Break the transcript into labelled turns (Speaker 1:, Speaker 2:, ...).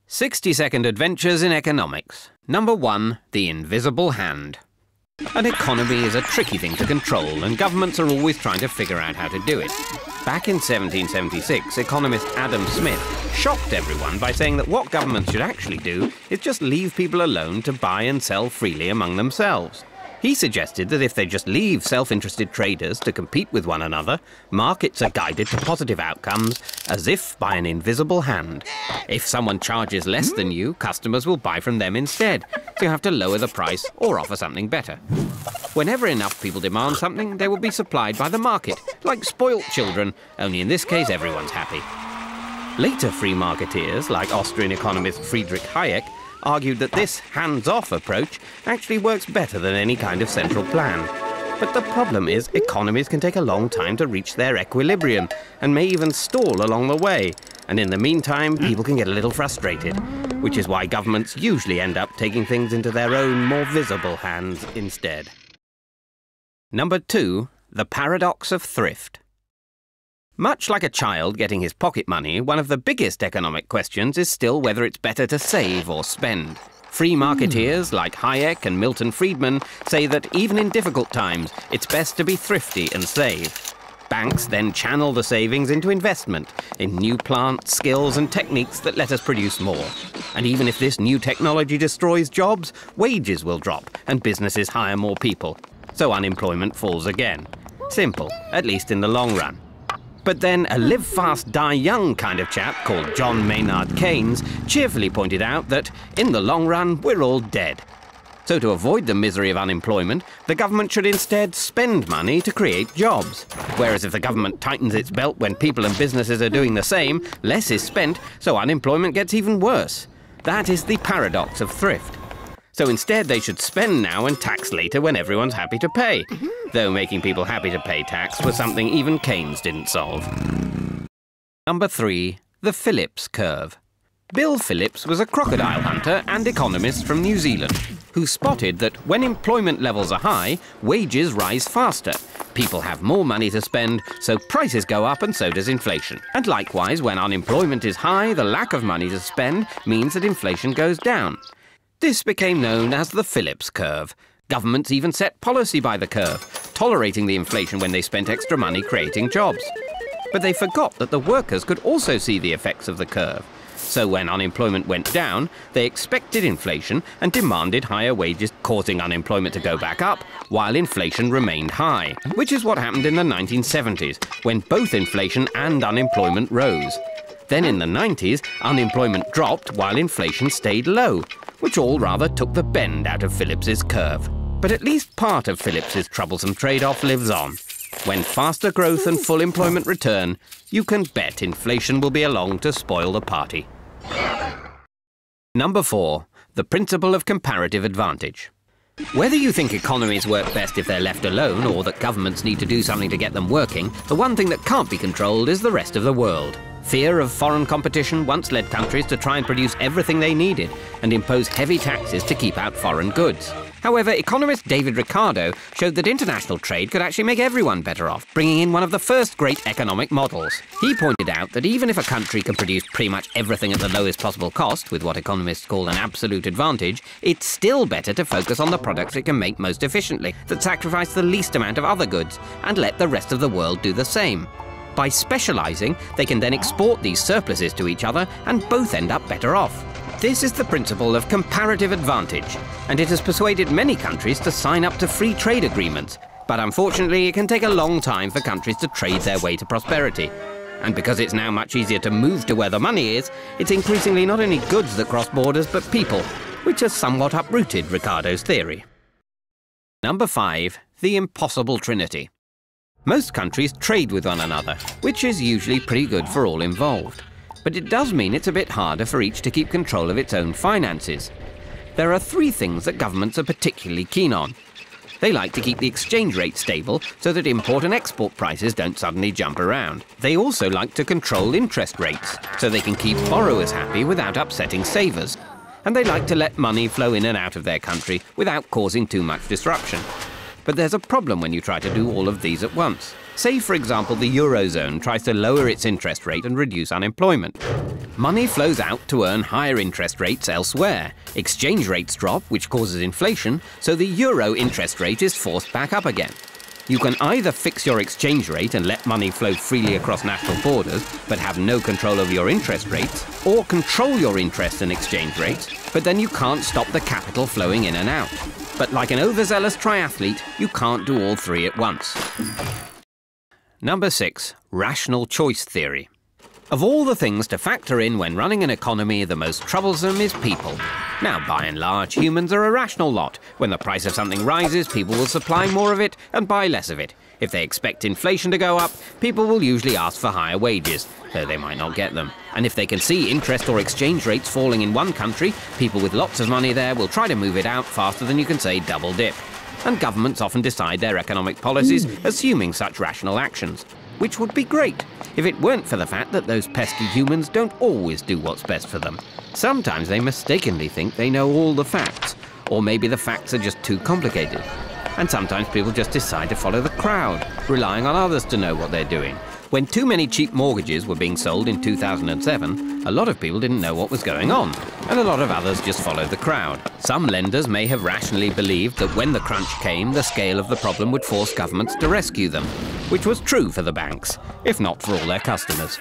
Speaker 1: 60-second adventures in economics. Number 1, the invisible hand. An economy is a tricky thing to control, and governments are always trying to figure out how to do it. Back in 1776, economist Adam Smith shocked everyone by saying that what governments should actually do is just leave people alone to buy and sell freely among themselves. He suggested that if they just leave self-interested traders to compete with one another, markets are guided to positive outcomes as if by an invisible hand. If someone charges less than you, customers will buy from them instead, so you have to lower the price or offer something better. Whenever enough people demand something, they will be supplied by the market, like spoilt children, only in this case everyone's happy. Later free marketeers, like Austrian economist Friedrich Hayek, argued that this hands-off approach actually works better than any kind of central plan. But the problem is economies can take a long time to reach their equilibrium and may even stall along the way. And in the meantime, people can get a little frustrated, which is why governments usually end up taking things into their own more visible hands instead. Number 2, the paradox of thrift. Much like a child getting his pocket money, one of the biggest economic questions is still whether it's better to save or spend. Free marketeers like Hayek and Milton Friedman say that even in difficult times, it's best to be thrifty and save. Banks then channel the savings into investment in new plants, skills and techniques that let us produce more. And even if this new technology destroys jobs, wages will drop and businesses hire more people. So unemployment falls again. Simple, at least in the long run. But then a live fast, die young kind of chap called John Maynard Keynes cheerfully pointed out that, in the long run, we're all dead. So to avoid the misery of unemployment, the government should instead spend money to create jobs. Whereas if the government tightens its belt when people and businesses are doing the same, less is spent, so unemployment gets even worse. That is the paradox of thrift. So instead they should spend now and tax later when everyone's happy to pay. Though making people happy to pay tax was something even Keynes didn't solve. Number 3, the Phillips curve. Bill Phillips was a crocodile hunter and economist from New Zealand who spotted that when employment levels are high, wages rise faster. People have more money to spend, so prices go up and so does inflation. And likewise, when unemployment is high, the lack of money to spend means that inflation goes down. This became known as the Phillips curve. Governments even set policy by the curve, tolerating the inflation when they spent extra money creating jobs. But they forgot that the workers could also see the effects of the curve. So when unemployment went down, they expected inflation and demanded higher wages, causing unemployment to go back up, while inflation remained high, which is what happened in the 1970s, when both inflation and unemployment rose. Then in the 90s, unemployment dropped while inflation stayed low, which all rather took the bend out of Phillips's curve. But at least part of Phillips's troublesome trade-off lives on. When faster growth and full employment return, you can bet inflation will be along to spoil the party. Number 4, the principle of comparative advantage. Whether you think economies work best if they're left alone or that governments need to do something to get them working, the one thing that can't be controlled is the rest of the world. Fear of foreign competition once led countries to try and produce everything they needed and impose heavy taxes to keep out foreign goods. However, economist David Ricardo showed that international trade could actually make everyone better off, bringing in one of the first great economic models. He pointed out that even if a country can produce pretty much everything at the lowest possible cost, with what economists call an absolute advantage, it's still better to focus on the products it can make most efficiently, that sacrifice the least amount of other goods, and let the rest of the world do the same. By specializing, they can then export these surpluses to each other and both end up better off. This is the principle of comparative advantage, and it has persuaded many countries to sign up to free trade agreements. But unfortunately, it can take a long time for countries to trade their way to prosperity. And because it's now much easier to move to where the money is, it's increasingly not only goods that cross borders, but people, which has somewhat uprooted Ricardo's theory. Number 5, the impossible trinity. Most countries trade with one another, which is usually pretty good for all involved. But it does mean it's a bit harder for each to keep control of its own finances. There are 3 things that governments are particularly keen on. They like to keep the exchange rate stable so that import and export prices don't suddenly jump around. They also like to control interest rates so they can keep borrowers happy without upsetting savers. And they like to let money flow in and out of their country without causing too much disruption. But there's a problem when you try to do all of these at once. Say, for example, the Eurozone tries to lower its interest rate and reduce unemployment. Money flows out to earn higher interest rates elsewhere. Exchange rates drop, which causes inflation, so the euro interest rate is forced back up again. You can either fix your exchange rate and let money flow freely across national borders, but have no control over your interest rates, or control your interest and exchange rates, but then you can't stop the capital flowing in and out. But like an overzealous triathlete, you can't do all three at once. Number 6. Rational choice theory. Of all the things to factor in when running an economy, the most troublesome is people. Now, by and large, humans are a rational lot. When the price of something rises, people will supply more of it and buy less of it. If they expect inflation to go up, people will usually ask for higher wages, though they might not get them. And if they can see interest or exchange rates falling in one country, people with lots of money there will try to move it out faster than you can say double dip. And governments often decide their economic policies assuming such rational actions, which would be great if it weren't for the fact that those pesky humans don't always do what's best for them. Sometimes they mistakenly think they know all the facts, or maybe the facts are just too complicated. And sometimes people just decide to follow the crowd, relying on others to know what they're doing. When too many cheap mortgages were being sold in 2007, a lot of people didn't know what was going on, and a lot of others just followed the crowd. Some lenders may have rationally believed that when the crunch came, the scale of the problem would force governments to rescue them, which was true for the banks, if not for all their customers.